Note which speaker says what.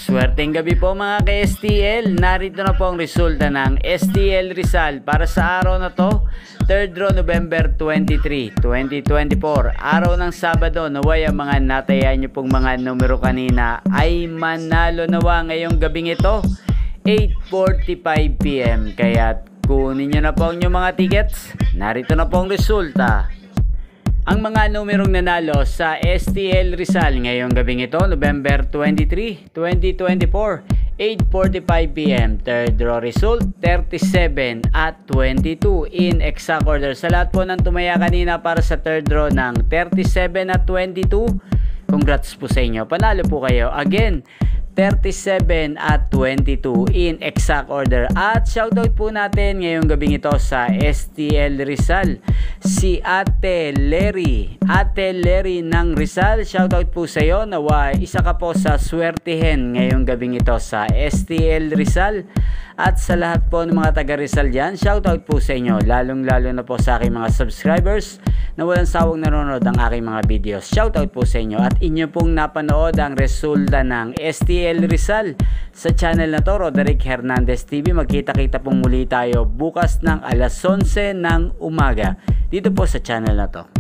Speaker 1: Maswerteng gabi po mga ka-STL. Narito na po ang resulta ng STL Rizal para sa araw na to, 3rd row November 23, 2024. Araw ng Sabado, naway ang mga natayan nyo pong mga numero kanina ay manalo nawa ngayong gabing ito, 8:45 PM. Kaya kunin nyo na po ang inyong mga tickets. Narito na po ang resulta. Ang mga numerong nanalo sa STL Rizal ngayong gabing ito, November 23, 2024, 8:45 PM. Third draw result, 37 at 22 in exact order. Sa lahat po ng tumaya kanina para sa third draw ng 37 at 22, congrats po sa inyo. Panalo po kayo. Again, 37 at 22 in exact order. At shoutout po natin ngayong gabing ito sa STL Rizal, si Ate Lery ng Rizal. Shoutout po sa iyo, nawa isa ka po sa swertihen ngayong gabing ito sa STL Rizal. At sa lahat po ng mga taga Rizal dyan, shoutout po sa inyo, lalong lalo na po sa aking mga subscribers na walang sawang nanonood ang aking mga videos. Shoutout po sa inyo at inyo pong napanood ang resulta ng STL Rizal sa channel na to, Roderick Hernandez TV. Magkita-kita pong muli tayo bukas ng alas 11 ng umaga dito po sa channel na to.